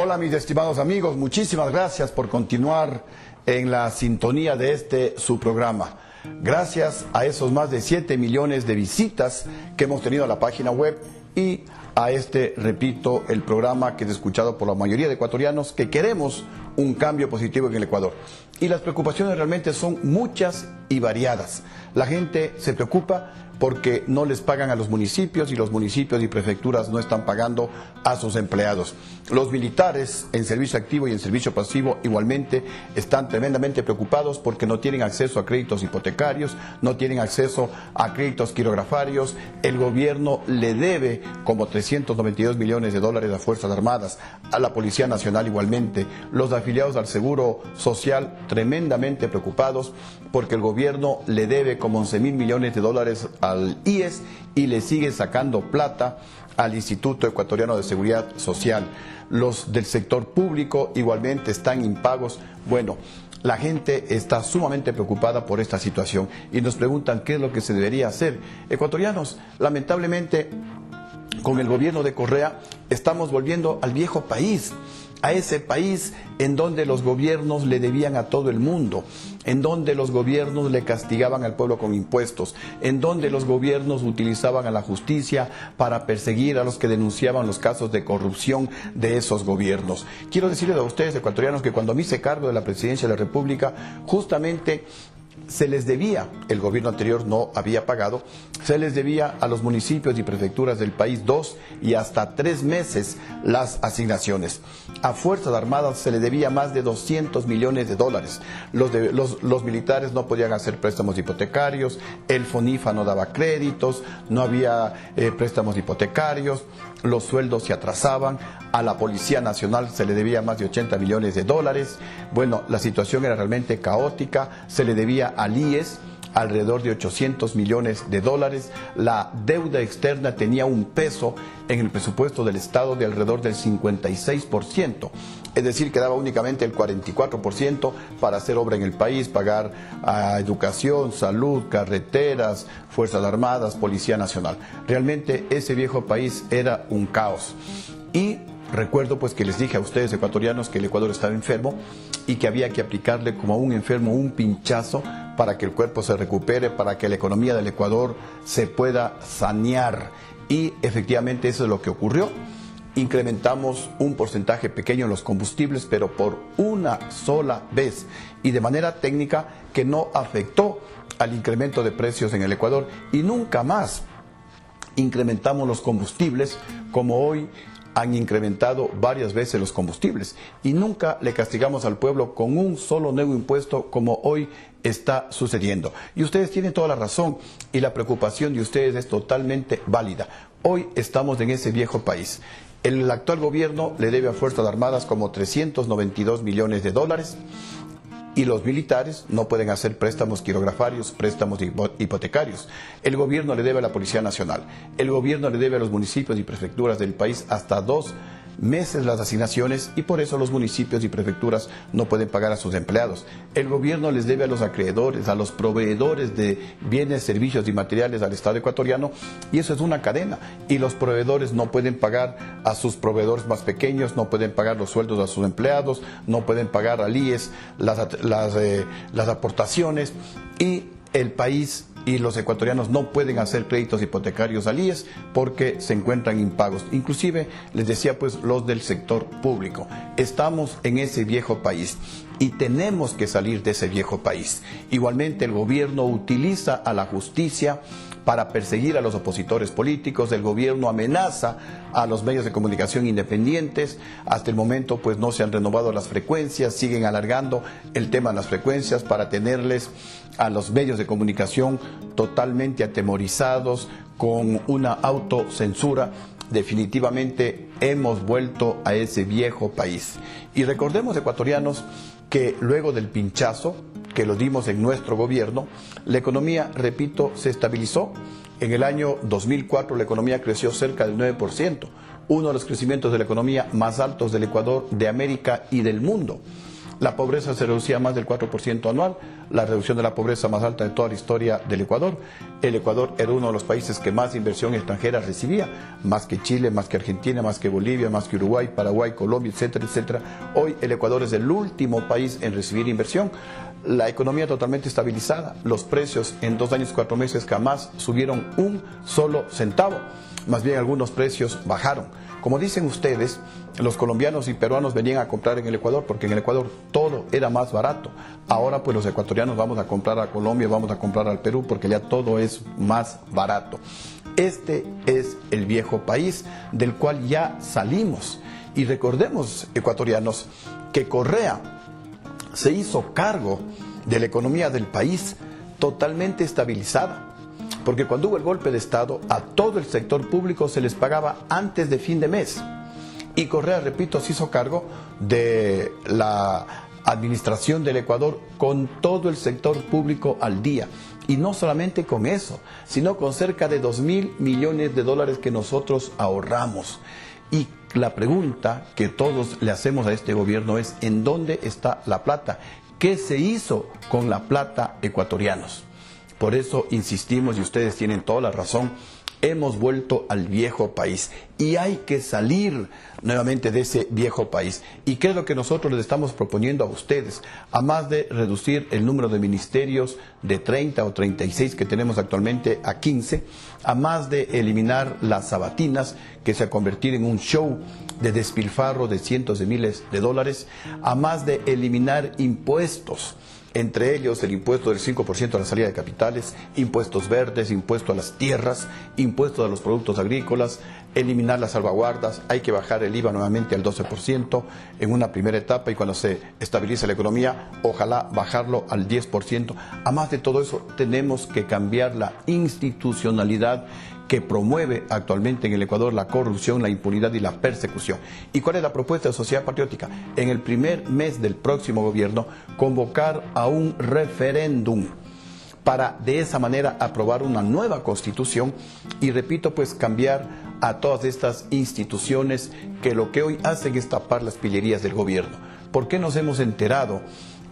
Hola mis estimados amigos, muchísimas gracias por continuar en la sintonía de su programa. Gracias a esos más de 7 millones de visitas que hemos tenido a la página web y a repito, el programa que es escuchado por la mayoría de ecuatorianos que queremos un cambio positivo en el Ecuador. Y las preocupaciones realmente son muchas y variadas. La gente se preocupa porque no les pagan a los municipios y los municipios y prefecturas no están pagando a sus empleados. Los militares en servicio activo y en servicio pasivo igualmente están tremendamente preocupados porque no tienen acceso a créditos hipotecarios, no tienen acceso a créditos quirografarios. El gobierno le debe como 392 millones de dólares a Fuerzas Armadas, a la Policía Nacional igualmente. Los afiliados al Seguro Social tremendamente preocupados porque el gobierno le debe como 11.000 millones de dólares al IES y le sigue sacando plata al Instituto Ecuatoriano de Seguridad Social. Los del sector público igualmente están impagos. Bueno, la gente está sumamente preocupada por esta situación y nos preguntan qué es lo que se debería hacer. Ecuatorianos, lamentablemente, con el gobierno de Correa estamos volviendo al viejo país, a ese país en donde los gobiernos le debían a todo el mundo, en donde los gobiernos le castigaban al pueblo con impuestos, en donde los gobiernos utilizaban a la justicia para perseguir a los que denunciaban los casos de corrupción de esos gobiernos. Quiero decirles a ustedes, ecuatorianos, que cuando me hice cargo de la presidencia de la República, justamente se les debía, el gobierno anterior no había pagado, se les debía a los municipios y prefecturas del país 2 y hasta 3 meses las asignaciones. A Fuerzas Armadas se le debía más de 200 millones de dólares. Los militares no podían hacer préstamos hipotecarios, el FONIFA no daba créditos, no había préstamos hipotecarios, los sueldos se atrasaban, a la Policía Nacional se le debía más de 80 millones de dólares. Bueno, la situación era realmente caótica, se le debía al IES alrededor de 800 millones de dólares. La deuda externa tenía un peso en el presupuesto del Estado de alrededor del 56%. Es decir, quedaba únicamente el 44% para hacer obra en el país, pagar a educación, salud, carreteras, Fuerzas Armadas, Policía Nacional. Realmente ese viejo país era un caos. Y recuerdo pues que les dije a ustedes ecuatorianos que el Ecuador estaba enfermo y que había que aplicarle como a un enfermo un pinchazo para que el cuerpo se recupere, para que la economía del Ecuador se pueda sanear. Y efectivamente eso es lo que ocurrió. Incrementamos un porcentaje pequeño en los combustibles, pero por una sola vez y de manera técnica que no afectó al incremento de precios en el Ecuador, y nunca más incrementamos los combustibles como hoy han incrementado varias veces los combustibles, y nunca le castigamos al pueblo con un solo nuevo impuesto como hoy está sucediendo. Y ustedes tienen toda la razón y la preocupación de ustedes es totalmente válida. Hoy estamos en ese viejo país. El actual gobierno le debe a Fuerzas Armadas como 392 millones de dólares y los militares no pueden hacer préstamos quirografarios, préstamos hipotecarios. El gobierno le debe a la Policía Nacional, el gobierno le debe a los municipios y prefecturas del país hasta 2 meses las asignaciones y por eso los municipios y prefecturas no pueden pagar a sus empleados. El gobierno les debe a los acreedores, a los proveedores de bienes, servicios y materiales al Estado ecuatoriano, y eso es una cadena, y los proveedores no pueden pagar a sus proveedores más pequeños, no pueden pagar los sueldos a sus empleados, no pueden pagar al IES las aportaciones, y el país y los ecuatorianos no pueden hacer créditos hipotecarios al IES porque se encuentran impagos. Inclusive, les decía pues, los del sector público. Estamos en ese viejo país y tenemos que salir de ese viejo país. Igualmente, el gobierno utiliza a la justicia para perseguir a los opositores políticos. El gobierno amenaza a los medios de comunicación independientes. Hasta el momento pues no se han renovado las frecuencias, siguen alargando el tema de las frecuencias para tenerles a los medios de comunicación totalmente atemorizados con una autocensura. Definitivamente hemos vuelto a ese viejo país. Y recordemos, ecuatorianos, que luego del pinchazo que lo dimos en nuestro gobierno, la economía, repito, se estabilizó. En el año 2004 la economía creció cerca del 9%, uno de los crecimientos de la economía más altos del Ecuador, de América y del mundo. La pobreza se reducía a más del 4% anual, la reducción de la pobreza más alta de toda la historia del Ecuador. El Ecuador era uno de los países que más inversión extranjera recibía, más que Chile, más que Argentina, más que Bolivia, más que Uruguay, Paraguay, Colombia, etcétera, etcétera. Hoy el Ecuador es el último país en recibir inversión. La economía totalmente estabilizada, los precios en 2 años y 4 meses jamás subieron un solo centavo, más bien algunos precios bajaron. Como dicen ustedes, los colombianos y peruanos venían a comprar en el Ecuador porque en el Ecuador todo era más barato. Ahora pues los ecuatorianos vamos a comprar a Colombia, vamos a comprar al Perú porque ya todo es más barato. Este es el viejo país del cual ya salimos. Y recordemos, ecuatorianos, que Correa se hizo cargo de la economía del país totalmente estabilizada. Porque cuando hubo el golpe de Estado, a todo el sector público se les pagaba antes de fin de mes. Y Correa, repito, se hizo cargo de la administración del Ecuador con todo el sector público al día. Y no solamente con eso, sino con cerca de 2.000 millones de dólares que nosotros ahorramos. Y la pregunta que todos le hacemos a este gobierno es: ¿en dónde está la plata? ¿Qué se hizo con la plata, ecuatorianos? Por eso insistimos, y ustedes tienen toda la razón, hemos vuelto al viejo país y hay que salir nuevamente de ese viejo país. ¿Y qué es lo que nosotros les estamos proponiendo a ustedes? A más de reducir el número de ministerios de 30 o 36 que tenemos actualmente a 15, a más de eliminar las sabatinas que se ha convertido en un show de despilfarro de cientos de miles de dólares, a más de eliminar impuestos, entre ellos el impuesto del 5% a la salida de capitales, impuestos verdes, impuesto a las tierras, impuesto a los productos agrícolas, eliminar las salvaguardas, hay que bajar el IVA nuevamente al 12% en una primera etapa y cuando se estabilice la economía, ojalá bajarlo al 10%. Además de todo eso, tenemos que cambiar la institucionalidad que promueve actualmente en el Ecuador la corrupción, la impunidad y la persecución. ¿Y cuál es la propuesta de Sociedad Patriótica? En el primer mes del próximo gobierno, convocar a un referéndum para de esa manera aprobar una nueva constitución y, repito, pues cambiar a todas estas instituciones que lo que hoy hacen es tapar las pillerías del gobierno. ¿Por qué nos hemos enterado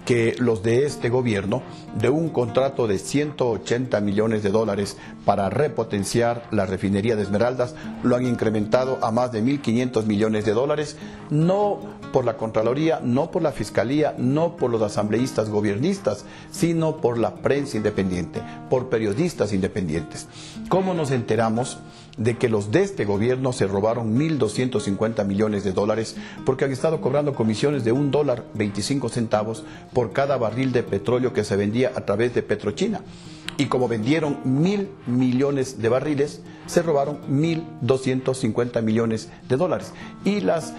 que los de este gobierno, de un contrato de 180 millones de dólares para repotenciar la refinería de Esmeraldas, lo han incrementado a más de 1.500 millones de dólares, no por la Contraloría, no por la Fiscalía, no por los asambleístas gobiernistas, sino por la prensa independiente, por periodistas independientes? ¿Cómo nos enteramos de que los de este gobierno se robaron 1.250 millones de dólares porque han estado cobrando comisiones de $1.25 por cada barril de petróleo que se vendía a través de Petrochina? Y como vendieron 1.000 millones de barriles, se robaron 1.250 millones de dólares. Y las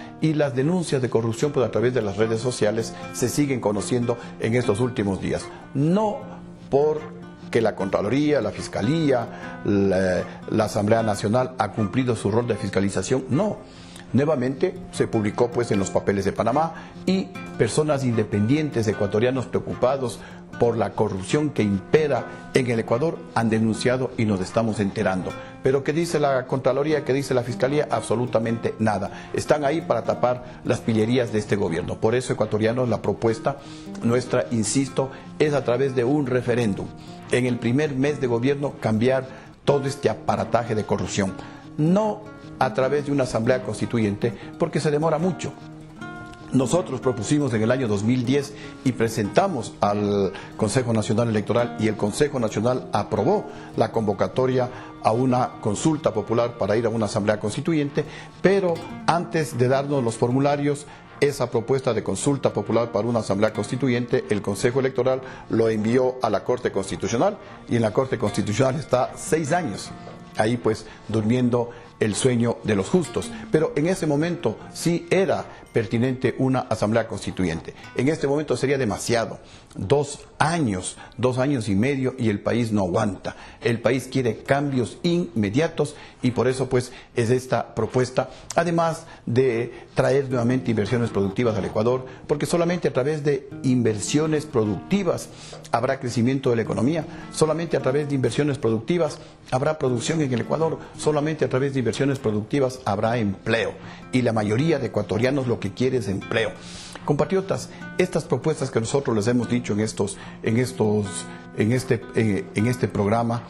denuncias de corrupción pues, a través de las redes sociales se siguen conociendo en estos últimos días. No por que la Contraloría, la Fiscalía, la Asamblea Nacional ha cumplido su rol de fiscalización, no. Nuevamente se publicó pues en los papeles de Panamá y personas independientes ecuatorianos preocupados por la corrupción que impera en el Ecuador han denunciado y nos estamos enterando. Pero ¿qué dice la Contraloría? ¿Qué dice la Fiscalía? Absolutamente nada. Están ahí para tapar las pillerías de este gobierno. Por eso, ecuatorianos, la propuesta nuestra, insisto, es a través de un referéndum. En el primer mes de gobierno cambiar todo este aparataje de corrupción. No a través de una asamblea constituyente, porque se demora mucho. Nosotros propusimos en el año 2010 y presentamos al Consejo Nacional Electoral y el Consejo Nacional aprobó la convocatoria a una consulta popular para ir a una asamblea constituyente, pero antes de darnos los formularios, esa propuesta de consulta popular para una asamblea constituyente, el Consejo Electoral lo envió a la Corte Constitucional y en la Corte Constitucional está 6 años. Ahí pues durmiendo el sueño de los justos. Pero en ese momento sí era pertinente una asamblea constituyente. En este momento sería demasiado. 2 años, 2 años y medio y el país no aguanta. El país quiere cambios inmediatos y por eso pues es esta propuesta. Además de traer nuevamente inversiones productivas al Ecuador, porque solamente a través de inversiones productivas habrá crecimiento de la economía. Solamente a través de inversiones productivas habrá producción en el Ecuador. Solamente a través de inversiones productivas habrá empleo. Y la mayoría de ecuatorianos lo lo que quiere es empleo. Compatriotas, estas propuestas que nosotros les hemos dicho en este programa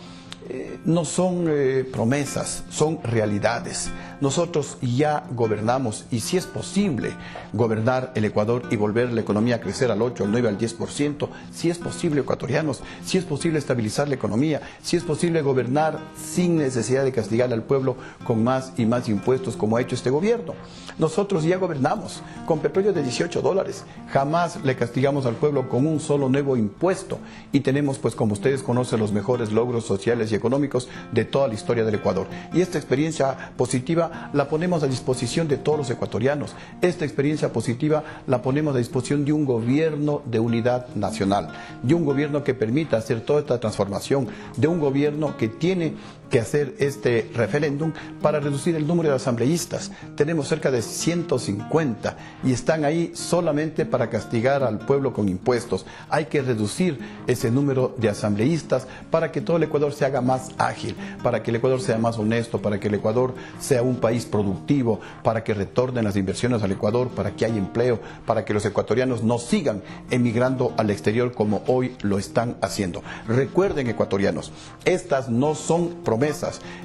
no son promesas, son realidades. Nosotros ya gobernamos y si es posible gobernar el Ecuador y volver la economía a crecer al 8, al 9, al 10%, si es posible, ecuatorianos, si es posible estabilizar la economía, si es posible gobernar sin necesidad de castigar al pueblo con más y más impuestos como ha hecho este gobierno. Nosotros ya gobernamos con petróleo de $18, jamás le castigamos al pueblo con un solo nuevo impuesto y tenemos, pues como ustedes conocen, los mejores logros sociales y económicos de toda la historia del Ecuador. Y esta experiencia positiva la ponemos a disposición de todos los ecuatorianos. Esta experiencia positiva la ponemos a disposición de un gobierno de unidad nacional, de un gobierno que permita hacer toda esta transformación, de un gobierno que tiene que hacer este referéndum para reducir el número de asambleístas. Tenemos cerca de 150 y están ahí solamente para castigar al pueblo con impuestos. Hay que reducir ese número de asambleístas para que todo el Ecuador se haga más ágil, para que el Ecuador sea más honesto, para que el Ecuador sea un país productivo, para que retornen las inversiones al Ecuador, para que haya empleo, para que los ecuatorianos no sigan emigrando al exterior como hoy lo están haciendo. Recuerden, ecuatorianos, estas no son promesas,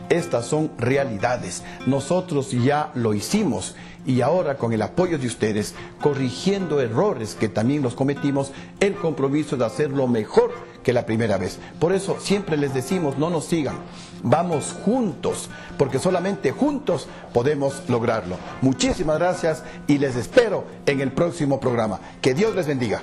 estas son realidades. Nosotros ya lo hicimos y ahora, con el apoyo de ustedes, corrigiendo errores que también los cometimos, el compromiso de hacerlo mejor que la primera vez. Por eso siempre les decimos, no nos sigan, vamos juntos, porque solamente juntos podemos lograrlo. Muchísimas gracias y les espero en el próximo programa. Que Dios les bendiga.